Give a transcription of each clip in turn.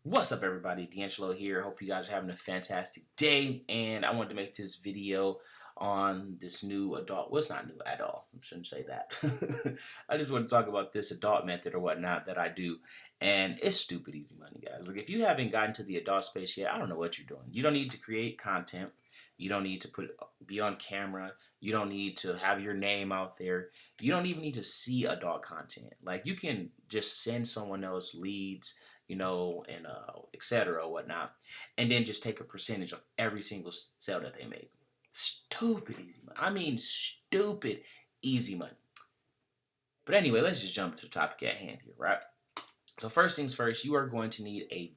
What's up, everybody? DeAngelo here. Hope you guys are having a fantastic day. And I wanted to make this video on this new adult. Well, it's not new at all. I shouldn't say that. I just want to talk about this adult method or whatnot that I do. And it's stupid easy money, guys. Like, if you haven't gotten to the adult space yet, I don't know what you're doing. You don't need to create content. You don't need to be on camera. You don't need to have your name out there. You don't even need to see adult content. Like, you can just send someone else leads, and etc. or whatnot, and then just take a percentage of every single sale that they make. Stupid easy money. I mean, stupid easy money. But anyway, let's just jump to the topic at hand here, right? So first things first, you are going to need a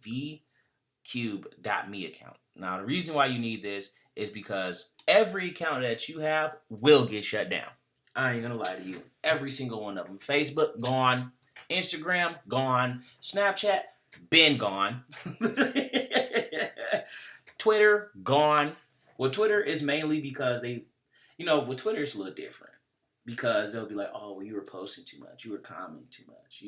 vcube.me account. Now, the reason why you need this is because every account that you have will get shut down. I ain't gonna lie to you. Every single one of them. Facebook, gone. Instagram, gone. Snapchat, been gone. Twitter, gone. Well, Twitter is mainly because with Twitter it's a little different. Because they'll be like, oh, well, you were posting too much. You were commenting too much.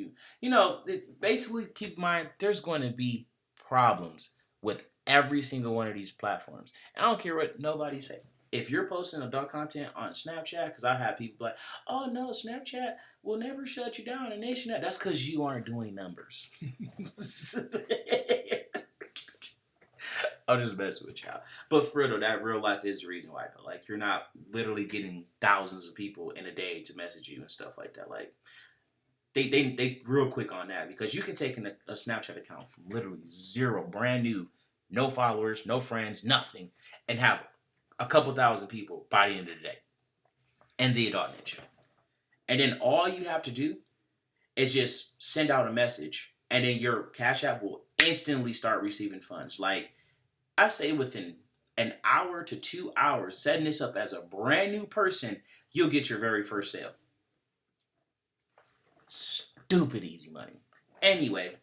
Basically keep in mind, there's going to be problems with every single one of these platforms. And I don't care what nobody say. If you're posting adult content on Snapchat, because I have people like, oh no, Snapchat will never shut you down and this and that. That's because you aren't doing numbers. I'm just messing with y'all. But for real though, that real life is the reason why though. Like, you're not literally getting thousands of people in a day to message you and stuff like that. Like, they real quick on that, because you can take a Snapchat account from literally zero, brand new, no followers, no friends, nothing, and have a couple thousand people by the end of the day, and the adult niche. And then all you have to do is just send out a message, and then your Cash App will instantly start receiving funds. Like, I say within an hour to 2 hours, setting this up as a brand new person, you'll get your very first sale. Stupid easy money. Anyway,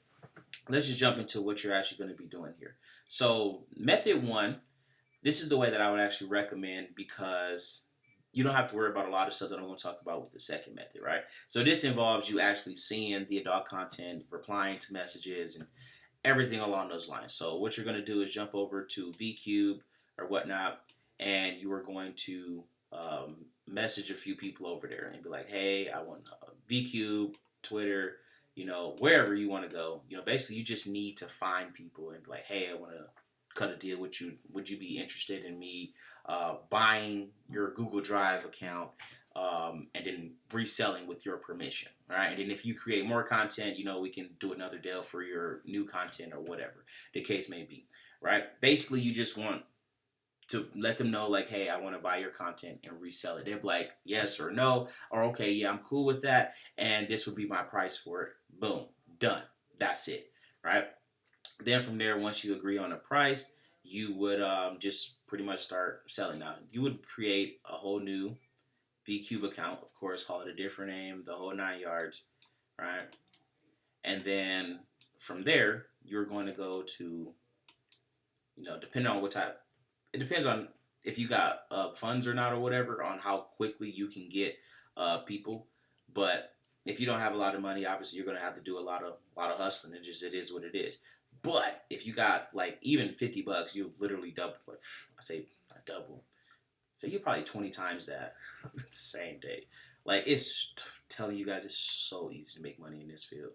let's just jump into what you're actually going to be doing here. So method one, this is the way that I would actually recommend, because you don't have to worry about a lot of stuff that I'm going to talk about with the second method, right? So this involves you actually seeing the adult content, replying to messages, and everything along those lines. So what you're going to do is jump over to vcube or whatnot, and you are going to message a few people over there and be like, hey, I want vcube, Twitter, wherever you want to go. Basically you just need to find people and be like, hey, I want to cut a deal with you. Would you be interested in me buying your Google Drive account and then reselling with your permission? All right. And then if you create more content, we can do another deal for your new content or whatever the case may be. Right. Basically, you just want to let them know, like, hey, I want to buy your content and resell it. They're like, yes or no, or okay, yeah, I'm cool with that, and this would be my price for it. Boom, done. That's it. Right. Then from there, once you agree on a price, you would just pretty much start selling. Now, you would create a whole new vcube account, of course, call it a different name, the whole 9 yards, right? And then from there, you're going to go to, depending on what type, it depends on if you got funds or not or whatever, on how quickly you can get people. But if you don't have a lot of money, obviously you're going to have to do a lot of hustling. It is what it is. But if you got like even $50, you literally double. I say not double. So you're probably 20 times that the same day. Like, it's telling you guys, it's so easy to make money in this field.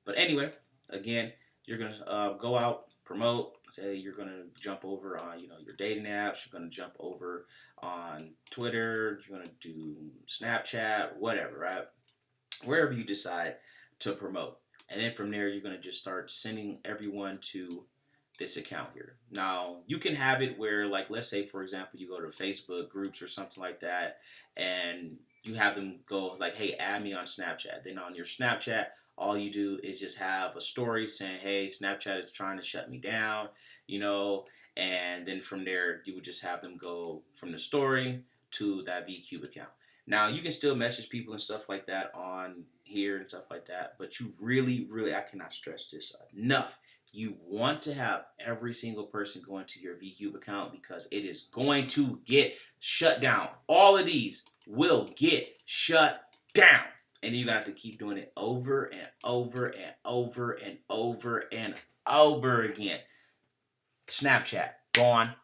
But anyway, again, you're gonna go out, promote. Say you're gonna jump over on your dating apps. You're gonna jump over on Twitter. You're gonna do Snapchat, whatever, right? Wherever you decide to promote. And then from there, you're going to just start sending everyone to this account here. Now, you can have it where, like, let's say, for example, you go to Facebook groups or something like that, and you have them go like, hey, add me on Snapchat. Then on your Snapchat, all you do is just have a story saying, hey, Snapchat is trying to shut me down, and then from there, you would just have them go from the story to that vcube account. Now, you can still message people and stuff like that on here and stuff like that, but you really, really, I cannot stress this enough. You want to have every single person going to your vcube account, because it is going to get shut down. All of these will get shut down. And you're going to have to keep doing it over and over and over and over and over again. Snapchat, gone.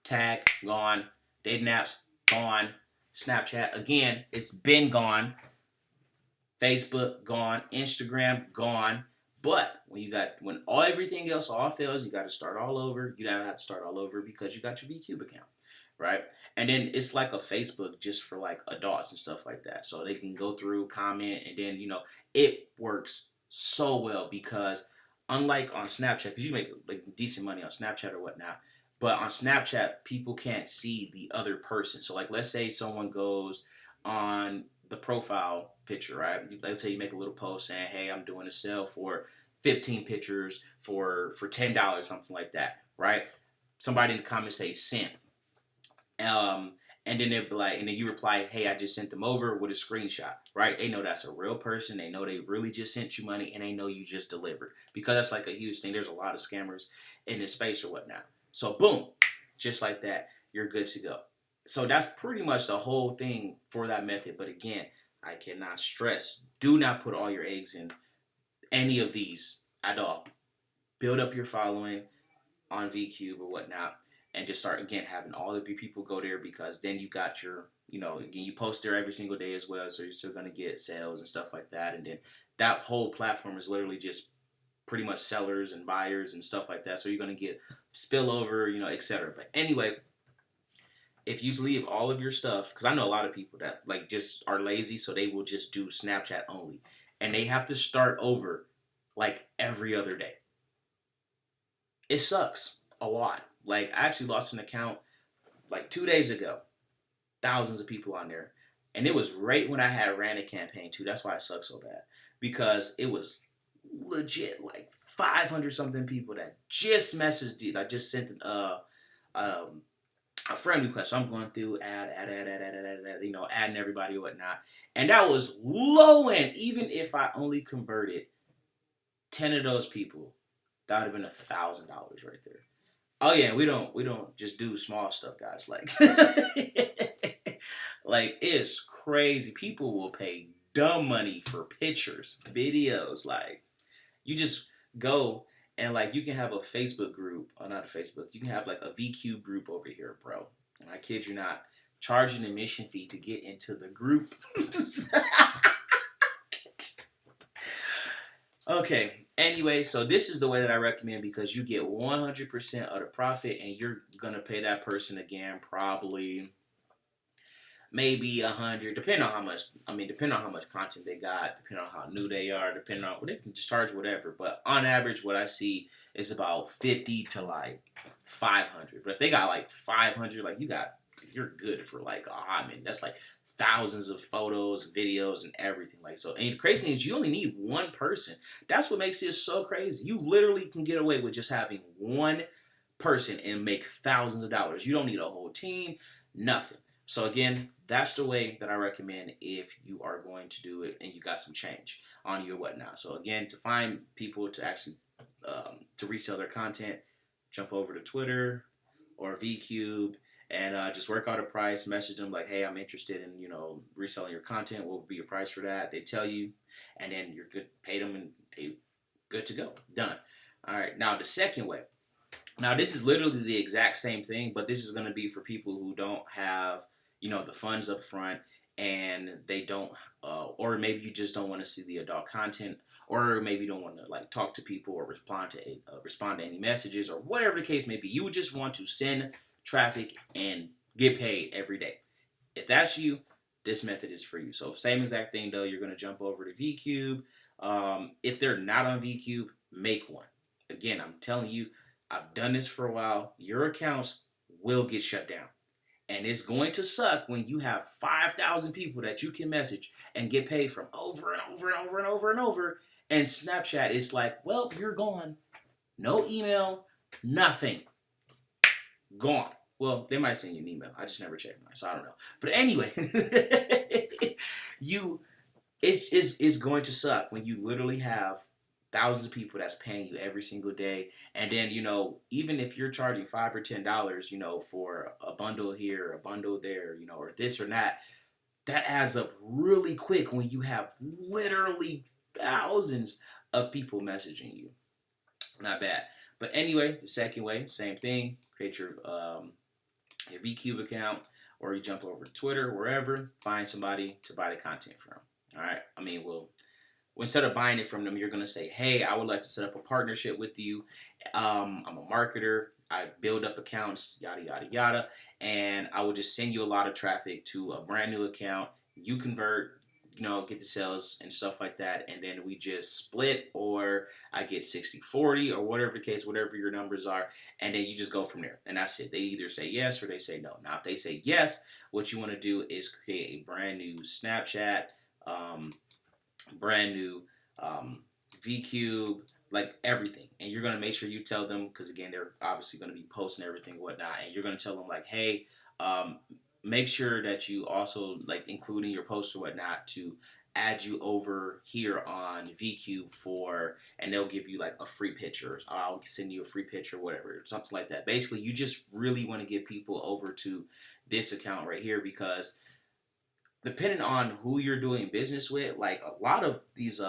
Tag, gone. Dating apps, gone. Snapchat, again, it's been gone. Facebook, gone. Instagram, gone. But when everything else all fails, you got to start all over. You gotta have to start all over because you got your vcube account, right? And then it's like a Facebook just for like adults and stuff like that, so they can go through, comment, and then it works so well because unlike on Snapchat, because you make like decent money on Snapchat or whatnot, but on Snapchat people can't see the other person. So like let's say someone goes on the profile picture, right? Let's say you make a little post saying, "Hey, I'm doing a sale for 15 pictures for $10, something like that," right? Somebody in the comments say sent, and then they'll be like, and then you reply, "Hey, I just sent them over with a screenshot," right? They know that's a real person. They know they really just sent you money, and they know you just delivered because that's like a huge thing. There's a lot of scammers in this space or whatnot. So boom, just like that, you're good to go. So that's pretty much the whole thing for that method. But again, I cannot stress, do not put all your eggs in any of these at all. Build up your following on vcube or whatnot, and just start again having all of your people go there, because then you got your, again, you post there every single day as well, so you're still going to get sales and stuff like that. And then that whole platform is literally just pretty much sellers and buyers and stuff like that, so you're going to get spillover, etc. But anyway, if you leave all of your stuff, because I know a lot of people that like just are lazy, so they will just do Snapchat only, and they have to start over like every other day. It sucks a lot. Like I actually lost an account like 2 days ago. Thousands of people on there, and it was right when I had ran a campaign too. That's why it sucks so bad, because it was legit like 500 something people that just messaged it. I just sent a friend request. So I'm going through adding everybody or whatnot. And that was low end. Even if I only converted 10 of those people, that would have been $1,000 right there. Oh yeah, we don't just do small stuff, guys. Like like it's crazy. People will pay dumb money for pictures, videos. Like you just go and like you can have a Facebook group, or not a Facebook, you can have like a vcube group over here, bro. And I kid you not, charge an admission fee to get into the group. Okay, anyway, so this is the way that I recommend, because you get 100% of the profit, and you're gonna pay that person again probably maybe 100, depending on how much. I mean, depending on how much content they got, depending on how new they are, depending on, well, they can just charge whatever. But on average, what I see is about 50 to like 500. But if they got like 500, like you're good for like, I mean, that's like thousands of photos, videos, and everything. Like so, and the crazy thing is you only need one person. That's what makes it so crazy. You literally can get away with just having one person and make thousands of dollars. You don't need a whole team, nothing. So again, that's the way that I recommend if you are going to do it and you got some change on you or whatnot. So again, to find people to actually to resell their content, jump over to Twitter or vcube and just work out a price. Message them like, "Hey, I'm interested in reselling your content. What would be your price for that?" They tell you, and then you're good. Pay them, and they good to go. Done. All right. Now the second way. Now this is literally the exact same thing, but this is going to be for people who don't have the funds up front, and they don't, or maybe you just don't want to see the adult content, or maybe you don't want to like talk to people or respond to any messages, or whatever the case may be. You just want to send traffic and get paid every day. If that's you, this method is for you. So same exact thing though. You're going to jump over to vcube. If they're not on vcube, make one. Again, I'm telling you, I've done this for a while. Your accounts will get shut down. And it's going to suck when you have 5,000 people that you can message and get paid from over and over and over and over and over. And Snapchat is like, well, you're gone. No email, nothing. Gone. Well, they might send you an email. I just never checked mine, so I don't know. But anyway, it's going to suck when you literally have thousands of people that's paying you every single day, and then even if you're charging $5 or $10, for a bundle here, a bundle there, or this or that, that adds up really quick when you have literally thousands of people messaging you. Not bad. But anyway, the second way, same thing. Create your vcube account, or you jump over to Twitter, wherever, find somebody to buy the content from. All right. I mean, well, instead of buying it from them, you're going to say, hey, I would like to set up a partnership with you. I'm a marketer. I build up accounts, yada, yada, yada. And I will just send you a lot of traffic to a brand new account. You convert, get the sales and stuff like that. And then we just split, or I get 60-40 or whatever the case, whatever your numbers are. And then you just go from there. And that's it. They either say yes or they say no. Now, if they say yes, what you want to do is create a brand new Snapchat, brand new vcube, like everything. And you're going to make sure you tell them, because again, they're obviously going to be posting everything and whatnot, and you're going to tell them like, hey, make sure that you also like including your posts or whatnot to add you over here on vcube and they'll give you like a free picture. I'll send you a free picture, whatever, something like that. Basically, you just really want to get people over to this account right here, because depending on who you're doing business with, like a lot of these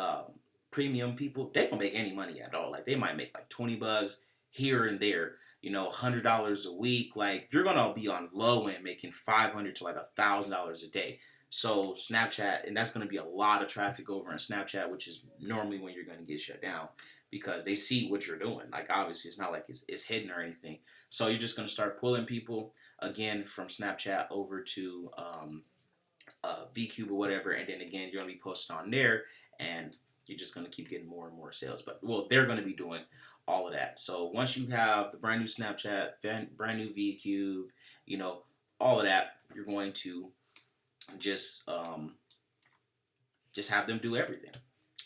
premium people, they don't make any money at all. Like they might make like $20 here and there, $100 a week. Like you're gonna be on low end making $500 to like $1,000 a day. So Snapchat, and that's gonna be a lot of traffic over on Snapchat, which is normally when you're gonna get shut down, because they see what you're doing. Like obviously, it's not like it's hidden or anything. So you're just gonna start pulling people again from Snapchat over to vcube or whatever, and then again you're gonna be posting on there, and you're just gonna keep getting more and more sales. But well, they're gonna be doing all of that. So once you have the brand new Snapchat, brand new vcube, all of that, you're going to just have them do everything,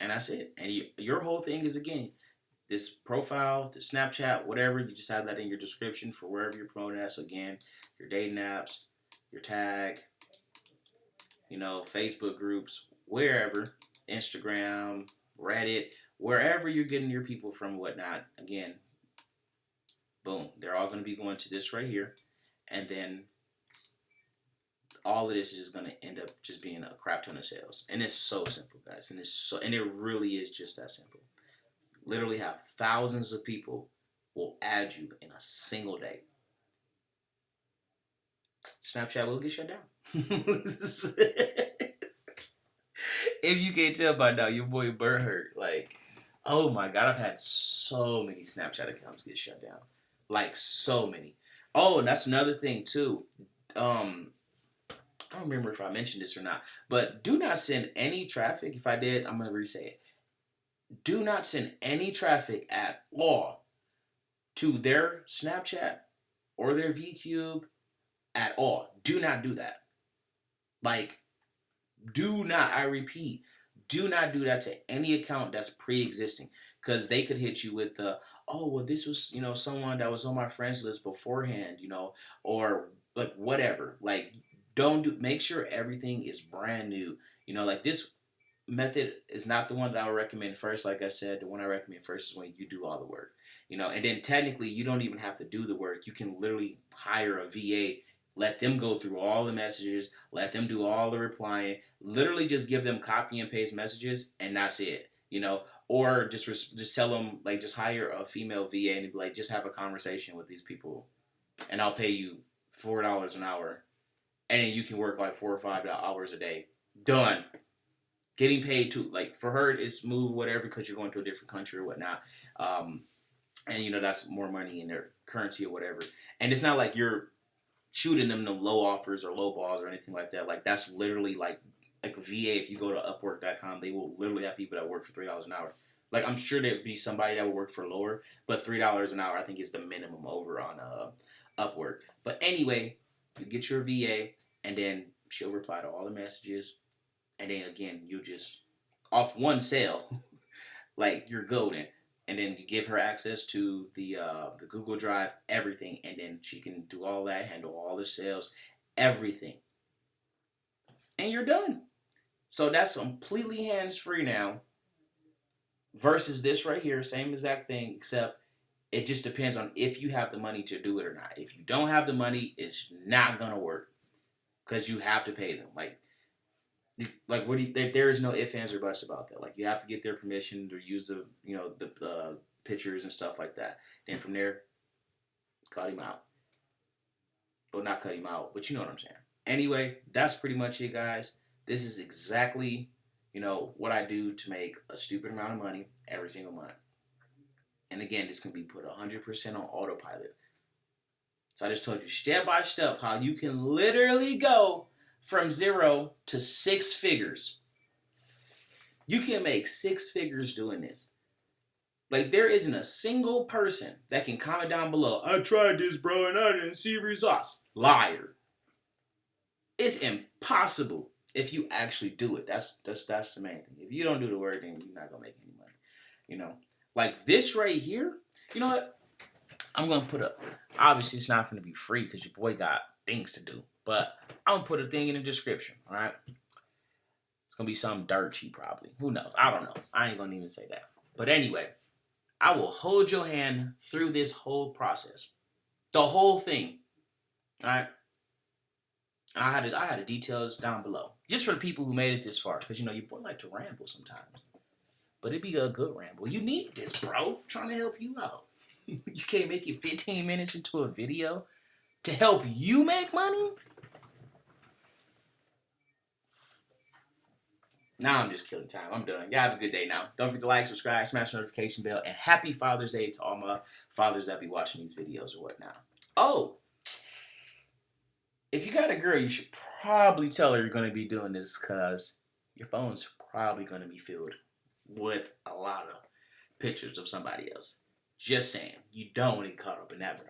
and that's it. And your whole thing is, again, this profile, the Snapchat, whatever, you just have that in your description for wherever you're promoting at. So again, your dating apps, your tag, Facebook groups, wherever, Instagram, Reddit, wherever you're getting your people from, whatnot. Again, boom, they're all going to be going to this right here, and then all of this is just going to end up just being a crap ton of sales. And it's so simple, guys, and it really is just that simple. Literally have thousands of people will add you in a single day. Snapchat will get shut down. If you can't tell by now, your boy Burt hurt. Like, oh my God, I've had so many Snapchat accounts get shut down. Like, so many. Oh, and that's another thing too. I don't remember if I mentioned this or not, but do not send any traffic. If I did, I'm gonna re-say it. Do not send any traffic at all to their Snapchat or their vcube at all. Do not do that. Like, do not, I repeat, do not do that to any account that's pre-existing, because they could hit you with the, oh, well, this was, someone that was on my friends list beforehand, or like whatever. Like, make sure everything is brand new. Like this method is not the one that I would recommend first. Like I said, the one I recommend first is when you do all the work, and then technically you don't even have to do the work. You can literally hire a VA, let them go through all the messages, let them do all the replying, literally just give them copy and paste messages, and that's it, or just tell them, like, just hire a female VA and be like, just have a conversation with these people and I'll pay you $4 an hour, and then you can work like 4 or 5 hours a day. Done. Getting paid too. Like, for her, it's smooth, whatever, because you're going to a different country or whatnot. And, that's more money in their currency or whatever. And it's not like you're shooting them the low offers or low balls or anything like that. Like, that's literally like a VA. If you go to Upwork.com, they will literally have people that work for $3 an hour. Like, I'm sure there'd be somebody that would work for lower, but $3 an hour, I think, is the minimum over on Upwork. But anyway, you get your VA, and then she'll reply to all the messages. And then again, you just, off one sale, like, you're golden. And then you give her access to the Google Drive, everything, and then she can do all that, handle all the sales, everything. And you're done. So that's completely hands-free now, versus this right here, same exact thing, except it just depends on if you have the money to do it or not. If you don't have the money, it's not going to work, because you have to pay them. Like, Like, what do you, there is no ifs, ands, or buts about that. Like, you have to get their permission to use the, the pictures and stuff like that. Then from there, cut him out. Well, not cut him out, but you know what I'm saying. Anyway, that's pretty much it, guys. This is exactly, what I do to make a stupid amount of money every single month. And again, this can be put 100% on autopilot. So I just told you step by step how you can literally go from 0 to 6 figures. You can make 6 figures doing this. Like, there isn't a single person that can comment down below, I tried this, bro, and I didn't see results. Liar. It's impossible if you actually do it. That's the main thing. If you don't do the work, then you're not going to make any money. Like this right here, you know what? I'm going to put up, obviously it's not going to be free because your boy got things to do. But I'm going to put a thing in the description, all right? It's going to be something dirt cheap probably. Who knows? I don't know. I ain't going to even say that. But anyway, I will hold your hand through this whole process. The whole thing. All right? I had the details down below. Just for the people who made it this far. Because, your boy like to ramble sometimes. But it'd be a good ramble. You need this, bro. I'm trying to help you out. You can't make it 15 minutes into a video to help you make money? Now I'm just killing time. I'm done. Y'all have a good day now. Don't forget to like, subscribe, smash the notification bell, and happy Father's Day to all my fathers that be watching these videos or whatnot. Oh, if you got a girl, you should probably tell her you're going to be doing this because your phone's probably going to be filled with a lot of pictures of somebody else. Just saying. You don't want to get caught up in that, bro.